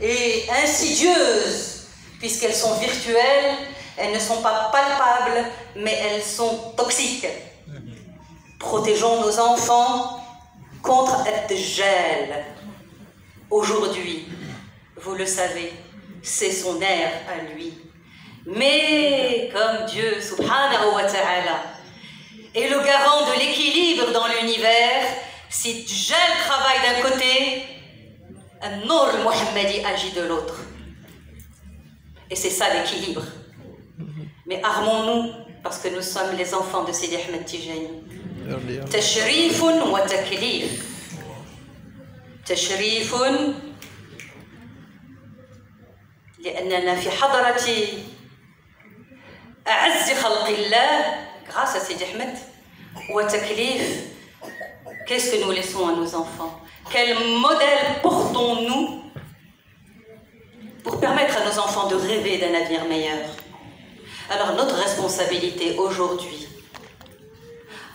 et insidieuses, puisqu'elles sont virtuelles, elles ne sont pas palpables, mais elles sont toxiques. Protégeons nos enfants contre Ad-Dajjal. Aujourd'hui, vous le savez, c'est son ère à lui. Mais comme Dieu, subhanahu wa ta'ala, est le garant de l'équilibre dans l'univers, si Dajjal travaille d'un côté, un Nour Muhammadi agit de l'autre. Et c'est ça l'équilibre. Mais armons-nous, parce que nous sommes les enfants de Sidi Ahmed Tijani. تشريف وتكليف تشريف لأننا في حضرة أعز خلق الله grâce à Sidi Ahmed. وتكليف, qu'est-ce que nous laissons à nos enfants? Quel modèle portons-nous pour permettre à nos enfants de rêver d'un avenir meilleur? Alors notre responsabilité aujourd'hui,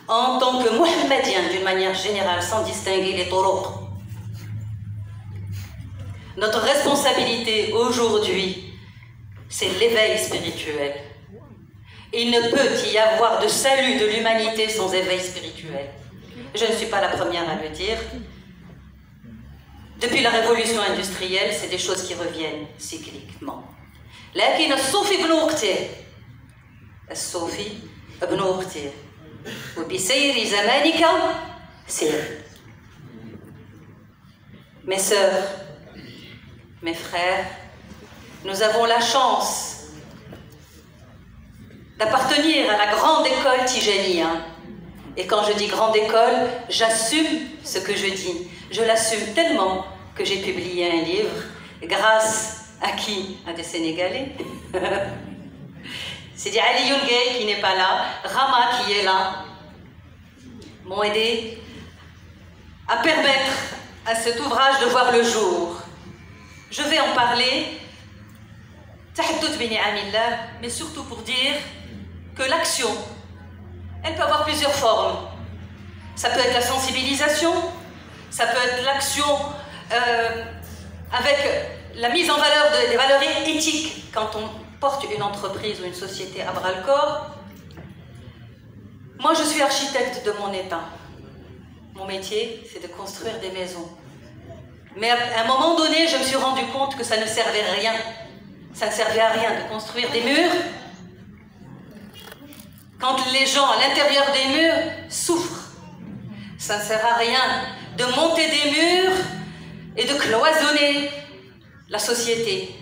en tant que Mohammediens d'une manière générale, sans distinguer les turuq, notre responsabilité aujourd'hui, c'est l'éveil spirituel. Il ne peut y avoir de salut de l'humanité sans éveil spirituel. Je ne suis pas la première à le dire. Depuis la révolution industrielle, c'est des choses qui reviennent cycliquement. لكن الصوفي ابن وقته الصوفي ابن وقته وبسير زمانك سير. Mes sœurs, mes frères, nous avons la chance d'appartenir à la grande école Tijaniya. Et quand je dis grande école, j'assume ce que je dis. Je l'assume tellement que j'ai publié un livre, grâce à qui? À des Sénégalais. C'est Ali Youngay qui n'est pas là, Rama qui est là, m'ont aidé à permettre à cet ouvrage de voir le jour. Je vais en parler, mais surtout pour dire que l'action, elle peut avoir plusieurs formes. Ça peut être la sensibilisation, ça peut être l'action avec la mise en valeur des valeurs éthiques quand on porte une entreprise ou une société à bras-le-corps. Moi, je suis architecte de mon état. Mon métier, c'est de construire des maisons. Mais à un moment donné, je me suis rendu compte que ça ne servait à rien. Ça ne servait à rien de construire des murs quand les gens à l'intérieur des murs souffrent. Ça ne sert à rien de monter des murs et de cloisonner la société.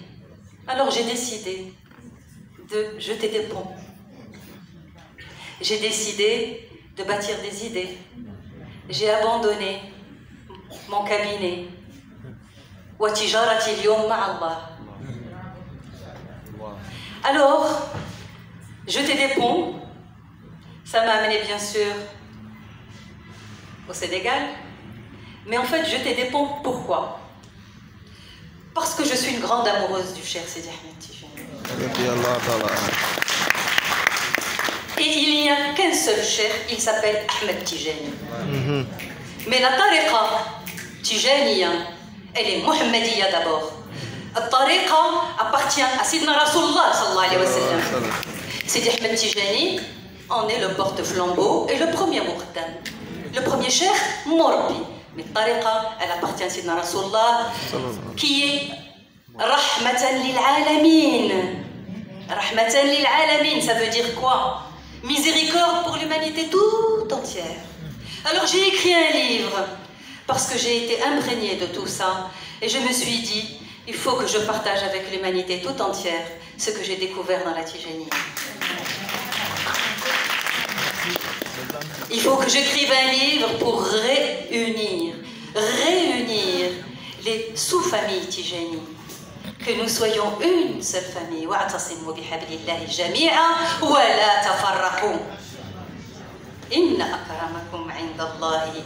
Alors j'ai décidé de jeter des ponts. J'ai décidé de bâtir des idées. J'ai abandonné mon cabinet. Alors, jeter des ponts, ça m'a amené bien sûr au Sénégal. Mais en fait, jeter des ponts, pourquoi? Parce que je suis une grande amoureuse du cher Sidi Ahmed Tijani. Et il n'y a qu'un seul cher, il s'appelle Ahmed Tijani. Mais la tariqa Tijaniya, elle est Muhammadiya d'abord. La tariqa appartient à Sidna Rasulullah sallallahu alayhi wa sallam. Sidi Ahmed Tijani en est le porte-flambeau et le premier muqaddam. Le premier cher, Morbi. Mais la tariqa, elle appartient à Sidna Rasulullah, qui est Rahmatan lil alamin. Rahmatan lil alamin, ça veut dire quoi? Miséricorde pour l'humanité tout entière. Alors j'ai écrit un livre parce que j'ai été imprégnée de tout ça et je me suis dit, il faut que je partage avec l'humanité tout entière ce que j'ai découvert dans la Tijaniya. Il faut que j'écrive un livre pour réunir les sous-familles Tijani. Que nous soyons une seule famille. وَاعْتَصِمُوا بِحَبْلِ اللَّهِ جَمِيعًا وَلَا تَفَرَّقُوا إِنَّ أَكْرَمَكُمْ عِنْدَ اللَّهِ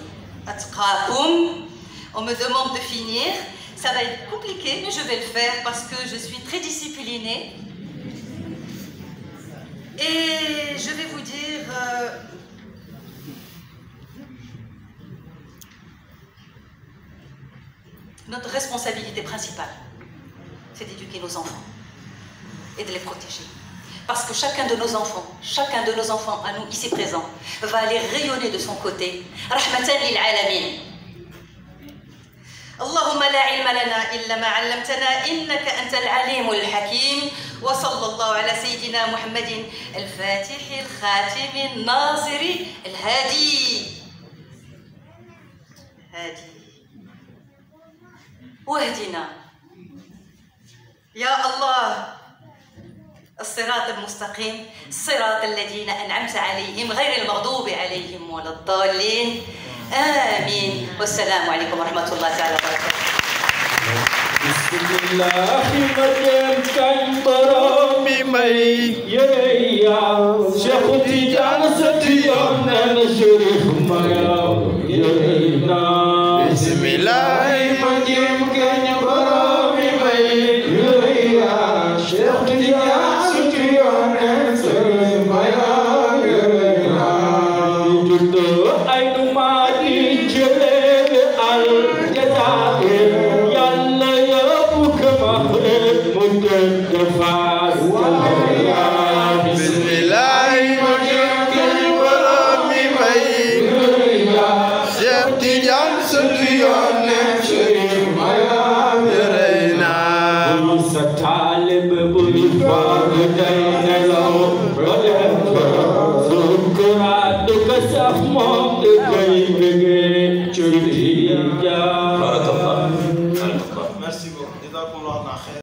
أَتْقَاكُمْ. On me demande de finir. Ça va être compliqué, mais je vais le faire parce que je suis très disciplinée. Et je vais vous dire... notre responsabilité principale. c'est d'éduquer nos enfants et de les protéger. Parce que chacun de nos enfants à nous ici présents, va aller rayonner de son côté. Rahmatan lil alamin. اللهم لا علم لنا إلا ما علمتنا إنك أنت العليم الحكيم وصلى الله على سيدنا محمد الفاتح الخاتم الناصر الهادي واهدنا يا الله الصراط المستقيم صراط الذين أنعمت عليهم غير المغضوب عليهم ولا الضالين آمين والسلام عليكم ورحمة الله تعالى وبركاته. بسم الله مريم كان برامي مي يا شيخ تيجان ستيان نشرف مايا يا بسم الله مريم كان برامي مي يا شيخ تيجان ستيان نشرف مايا بسم الله مجيك برامي مي شيخ تيجان ستيان